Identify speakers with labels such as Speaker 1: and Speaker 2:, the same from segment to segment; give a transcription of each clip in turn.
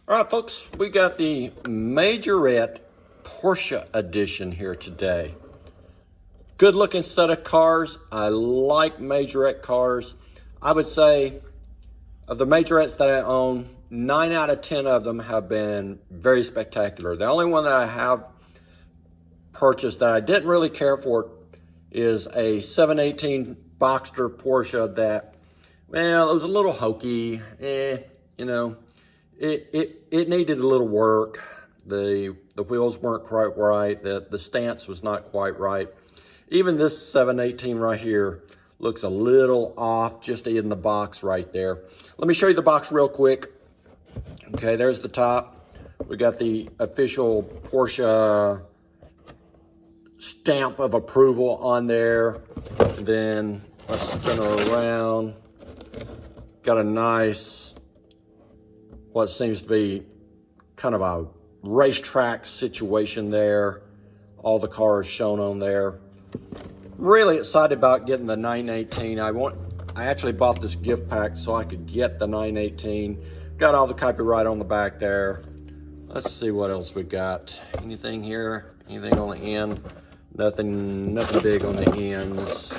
Speaker 1: All right, folks, we got the Majorette Porsche Edition here today. Good looking set of cars. I like Majorette cars. I would say of the Majorettes that I own, 9 out of 10 of them have been very spectacular. The only one that I have purchased that I didn't really care for is a 718 Boxster Porsche that, well, it was a little hokey. You know, it needed a little work. The wheels weren't quite right. The stance was not quite right. Even this 718 right here looks a little off just in the box right there. Let me show you the box real quick. Okay, there's the top. We got the official Porsche stamp of approval on there. Then let's spin her around. Got a nice, what seems to be kind of a racetrack situation there. All the cars shown on there. Really excited about getting the 918. I actually bought this gift pack so I could get the 918. Got all the copyright on the back there. Let's see what else we got. Anything here? Anything on the end? Nothing big on the ends.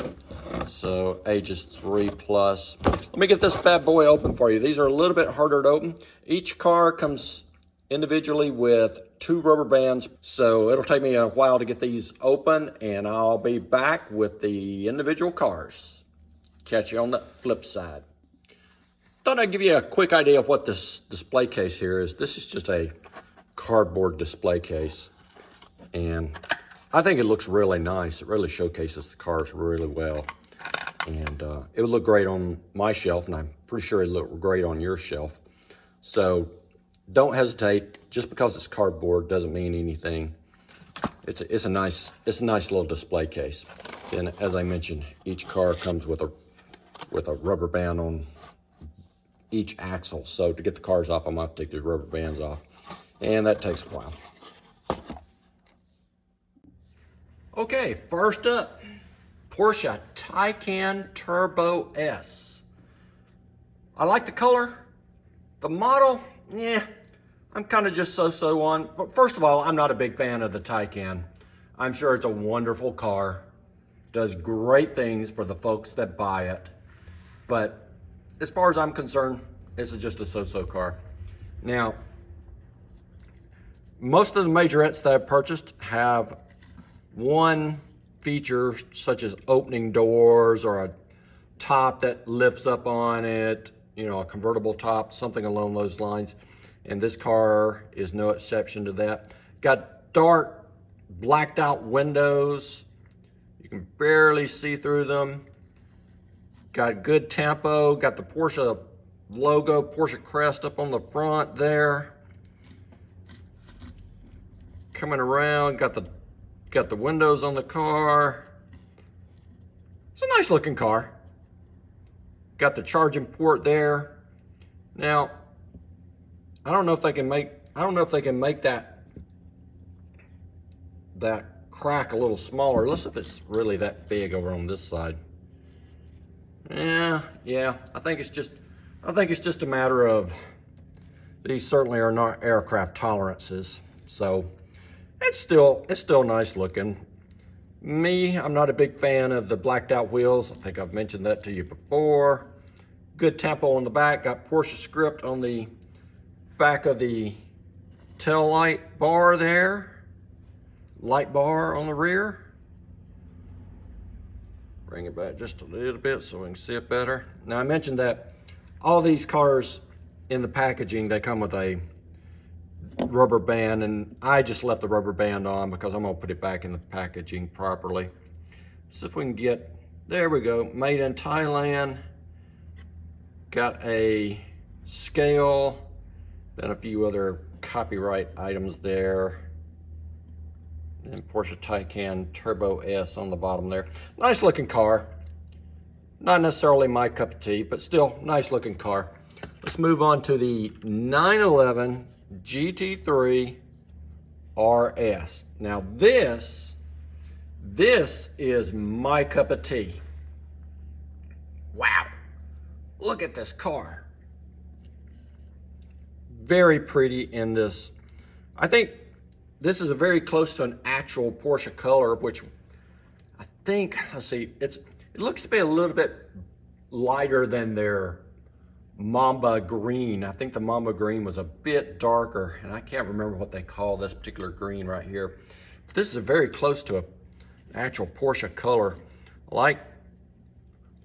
Speaker 1: So ages 3+. Let me get this bad boy open for you. These are a little bit harder to open. Each car comes individually with 2 rubber bands, so it'll take me a while to get these open, and I'll be back with the individual cars. Catch you on the flip side. Thought I'd give you a quick idea of what this display case here is. This is just a cardboard display case, and I think it looks really nice. It really showcases the cars really well, and it would look great on my shelf, and I'm pretty sure it would look great on your shelf. So don't hesitate. Just because it's cardboard doesn't mean anything. It's a nice little display case. And as I mentioned, each car comes with a rubber band on each axle. So to get the cars off, I'm gonna have to take the rubber bands off, and that takes a while. Okay, first up, Porsche Taycan Turbo S. I like the color. The model, yeah, I'm kind of just so-so on. But first of all, I'm not a big fan of the Taycan. I'm sure it's a wonderful car. Does great things for the folks that buy it. But as far as I'm concerned, this is just a so-so car. Now, most of the Majorettes that I've purchased have one feature such as opening doors or a top that lifts up on it, you know, a convertible top, something along those lines. And this car is no exception to that. Got dark, blacked out windows. You can barely see through them. Got good tampo. Got the Porsche logo, Porsche crest up on the front there. Coming around, got the windows on the car. It's a nice looking car. Got the charging port there. Now, I don't know if they can make that crack a little smaller. Let's see if it's really that big over on this side. Yeah. I think it's just a matter of these certainly are not aircraft tolerances. So it's still nice looking. I'm not a big fan of the blacked out wheels. I think I've mentioned that to you before. Good tempo on the back. Got Porsche script on the back of the tail light bar there. Light bar on the rear. Bring it back just a little bit so we can see it better. Now, I mentioned that all these cars in the packaging, they come with a rubber band, and I just left the rubber band on because I'm gonna put it back in the packaging properly. See if we can get, there we go, made in Thailand. Got a scale, then a few other copyright items there. And Porsche Taycan Turbo S on the bottom there. Nice looking car. Not necessarily my cup of tea, but still nice looking car. Let's move on to the 911 GT3 RS. Now this is my cup of tea. Wow, look at this car. very pretty in this. I think this is a very close to an actual Porsche color, which I think, let's see, it looks to be a little bit lighter than their Mamba green. I think the Mamba green was a bit darker, and I can't remember what they call this particular green right here. But this is very close to an actual Porsche color. Like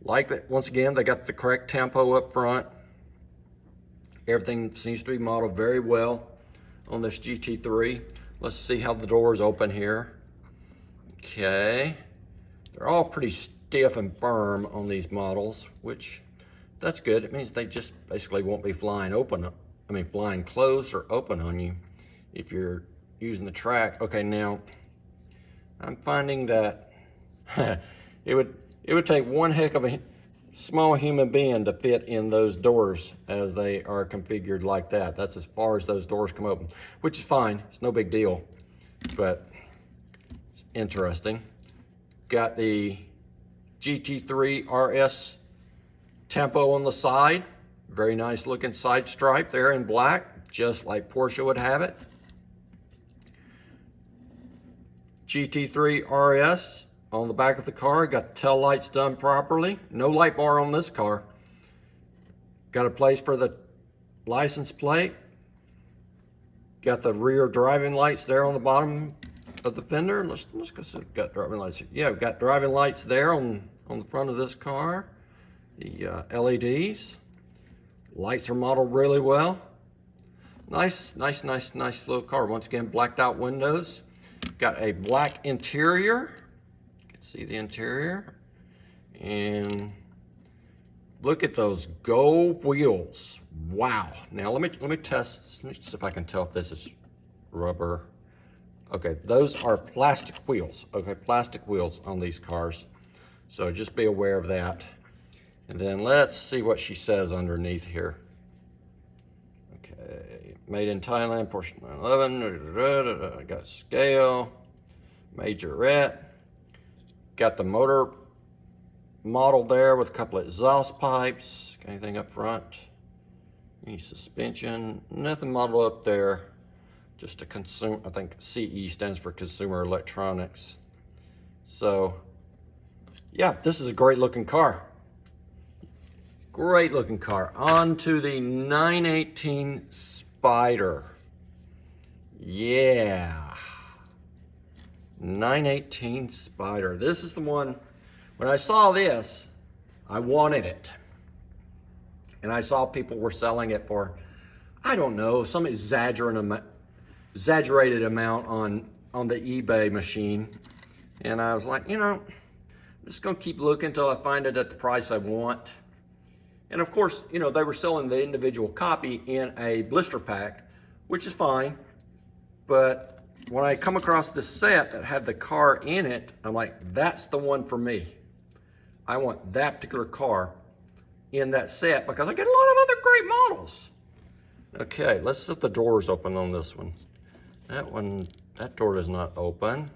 Speaker 1: that, once again, they got the correct tempo up front. Everything seems to be modeled very well on this GT3. Let's see how the doors open here. Okay, they're all pretty stiff and firm on these models, which that's good. It means they just basically won't be flying closed or open on you if you're using the track. Okay, now I'm finding that it would take one heck of a small human being to fit in those doors as they are configured like that. That's as far as those doors come open, which is fine. It's no big deal, but it's interesting. Got the GT3 RS tempo on the side. Very nice looking side stripe there in black, just like Porsche would have it. GT3 RS on the back of the car. Got the tail lights done properly. No light bar on this car. Got a place for the license plate. Got the rear driving lights there on the bottom of the fender. Let's go see. Got driving lights here. Yeah, we've got driving lights there on the front of this car. The LEDs. Lights are modeled really well. Nice little car. Once again, blacked out windows. Got a black interior. You can see the interior. And look at those gold wheels. Wow. Now let me test. Let me see if I can tell if this is rubber. Okay, those are plastic wheels. Okay, plastic wheels on these cars. So just be aware of that. And then let's see what she says underneath here. Okay, made in Thailand, Porsche 911. Got scale, Majorette. Got the motor model there with a couple of exhaust pipes. Got anything up front? Any suspension? Nothing modeled up there. Just a consumer, I think CE stands for Consumer Electronics. So, yeah, this is a great looking car. Great looking car. On to the 918 Spyder. Yeah. 918 Spyder. This is the one, when I saw this, I wanted it. And I saw people were selling it for, I don't know, some exaggerated amount on the eBay machine. And I was like, you know, I'm just gonna keep looking until I find it at the price I want. And of course, you know, they were selling the individual copy in a blister pack, which is fine. But when I come across this set that had the car in it, I'm like, that's the one for me. I want that particular car in that set because I get a lot of other great models. Okay, let's set the doors open on this one. That door does not open.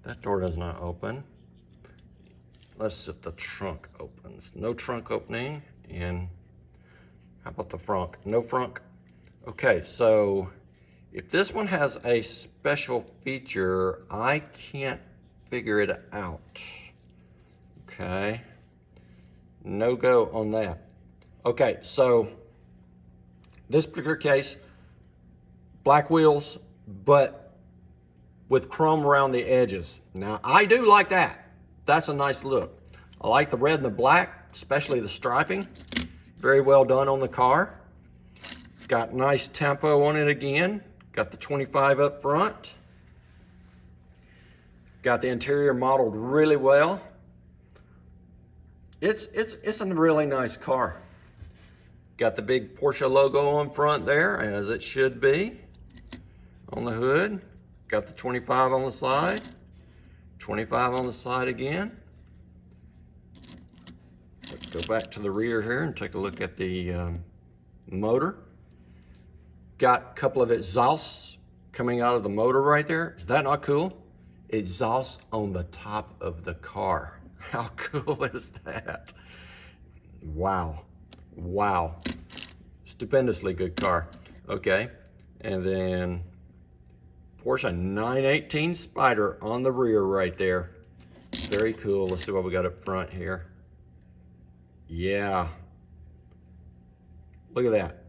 Speaker 1: That door does not open. Let's set the trunk opens. No trunk opening. And how about the frunk? No frunk. Okay, so if this one has a special feature, I can't figure it out. Okay, no go on that. Okay, so this particular case, black wheels, but with chrome around the edges. Now, I do like that. That's a nice look. I like the red and the black, especially the striping. Very well done on the car. Got nice tempo on it again. Got the 25 up front. Got the interior modeled really well. It's a really nice car. Got the big Porsche logo on front there, as it should be. On the hood. Got the 25 on the side. 25 on the side again. Let's go back to the rear here and take a look at the motor. Got a couple of exhausts coming out of the motor right there. Is that not cool? Exhaust on the top of the car. How cool is that? Wow. Wow. Stupendously good car. Okay, and then Porsche 918 Spyder on the rear right there. Very cool. Let's see what we got up front here. Yeah. Look at that.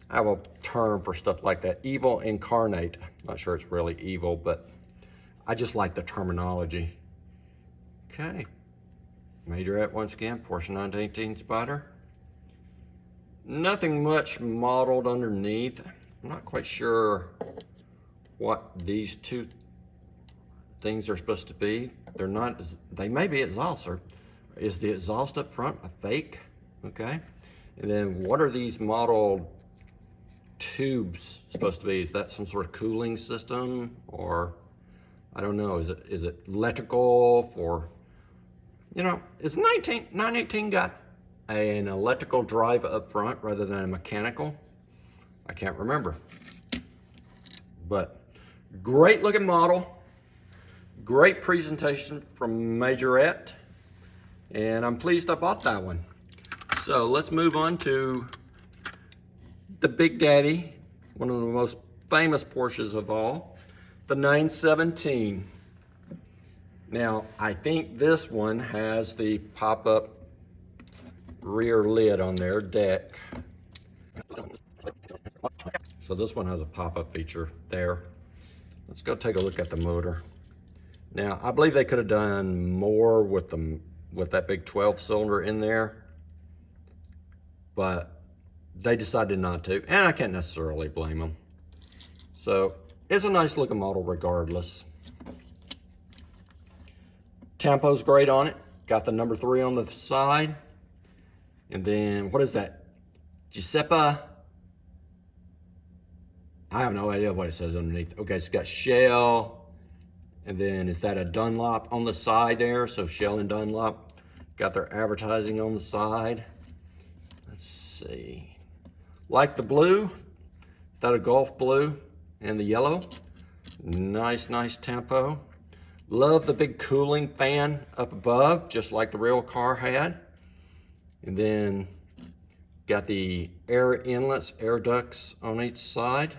Speaker 1: I have a term for stuff like that. Evil incarnate. Not sure it's really evil, but I just like the terminology. Okay. Majorette once again, Porsche 918 Spyder. Nothing much modeled underneath. I'm not quite sure what these two things are supposed to be. They're not, they may be exhaust. Or is the exhaust up front a fake? Okay. And then what are these modeled tubes supposed to be? Is that some sort of cooling system, or I don't know, is it electrical for, you know, is 918 got an electrical drive up front rather than a mechanical? I can't remember. But great looking model, great presentation from Majorette, and I'm pleased I bought that one. So let's move on to the Big Daddy, one of the most famous Porsches of all, the 917. Now, I think this one has the pop-up rear lid on their deck. So this one has a pop-up feature there. Let's go take a look at the motor. Now, I believe they could have done more with that big 12-cylinder in there, but they decided not to, and I can't necessarily blame them. So it's a nice looking model regardless. Tampo's great on it. Got the number 3 on the side. And then, what is that? Giuseppe? I have no idea what it says underneath. Okay, it's got Shell. And then, is that a Dunlop on the side there? So Shell and Dunlop got their advertising on the side. Let's see. Like the blue. That a Gulf blue and the yellow. Nice, nice tempo. Love the big cooling fan up above, just like the real car had. And then got the air inlets, air ducts on each side.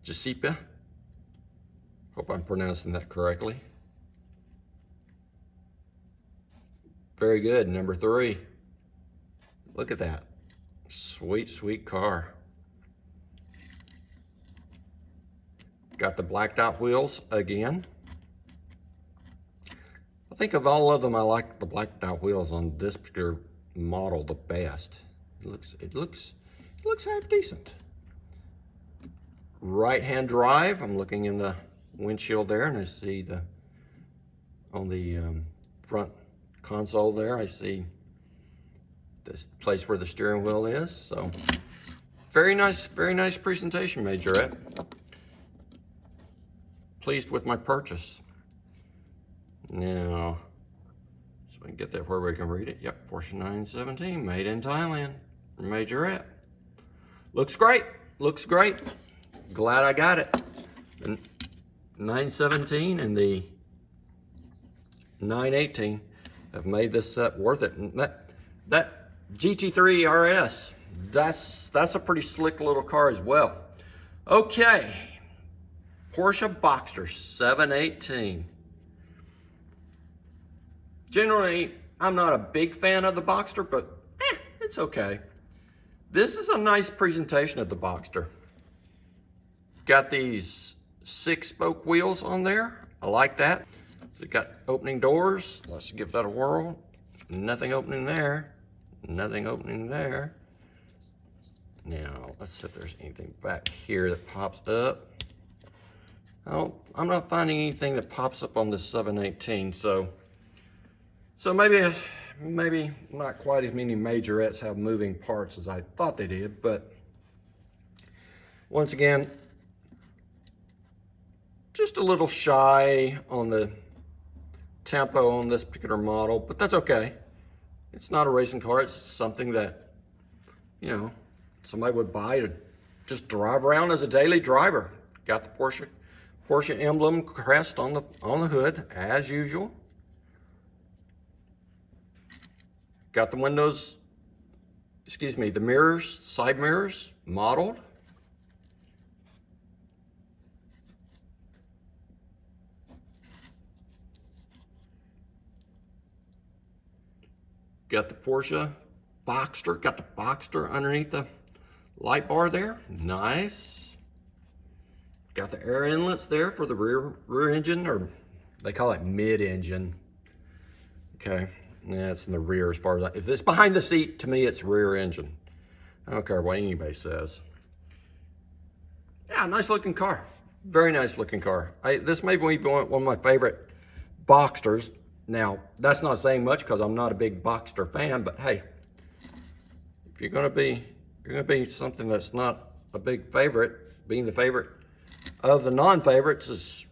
Speaker 1: Giuseppe. Hope I'm pronouncing that correctly. Very good, number 3. Look at that. Sweet, sweet car. Got the blacked out wheels again. I think of all of them, I like the blacked out wheels on this particular model the best. It looks half decent. Right-hand drive. I'm looking in the windshield there, and I see on the front console there, I see this place where the steering wheel is. So very nice presentation, Majorette. Pleased with my purchase. Now, so we can get that where we can read it. Yep, Porsche 917, made in Thailand, Majorette. Looks great, looks great. Glad I got it. The 917 and the 918 have made this set worth it. And that GT3 RS, that's a pretty slick little car as well. Okay, Porsche Boxster 718. Generally, I'm not a big fan of the Boxster, but it's okay. This is a nice presentation of the Boxster. Got these 6-spoke wheels on there. I like that. So it got opening doors. Let's give that a whirl. Nothing opening there. Nothing opening there. Now, let's see if there's anything back here that pops up. Oh, I'm not finding anything that pops up on this 718, so maybe not quite as many Majorettes have moving parts as I thought they did, but once again, just a little shy on the tempo on this particular model, but that's okay. It's not a racing car. It's something that, you know, somebody would buy to just drive around as a daily driver. Got the Porsche emblem crest on the hood as usual. Got the windows, excuse me, the mirrors, side mirrors, modeled. Got the Porsche Boxster, got the Boxster underneath the light bar there. Nice. Got the air inlets there for the rear engine, or they call it mid-engine. Okay, yeah, it's in the rear as far as if it's behind the seat, to me it's rear engine. I don't care what anybody says. Yeah, nice looking car. Very nice looking car. This may be one of my favorite Boxsters. Now, that's not saying much because I'm not a big Boxster fan, but hey, if you're gonna be something that's not a big favorite, being the favorite of the non-favorites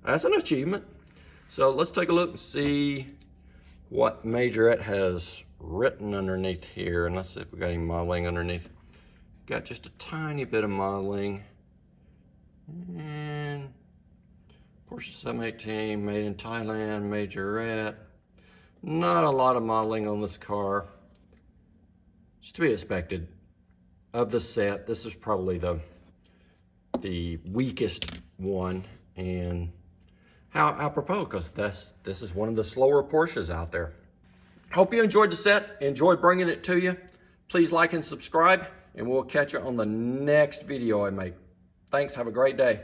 Speaker 1: that's an achievement. So let's take a look and see what Majorette has written underneath here, and let's see if we got any modeling underneath. Got just a tiny bit of modeling, and Porsche 718, made in Thailand, Majorette. Not a lot of modeling on this car. It's to be expected. Of the set, this is probably the weakest one, and how apropos, because this is one of the slower Porsches out there. Hope you enjoyed the set, enjoyed bringing it to you. Please like and subscribe, and we'll catch you on the next video I make. Thanks, have a great day.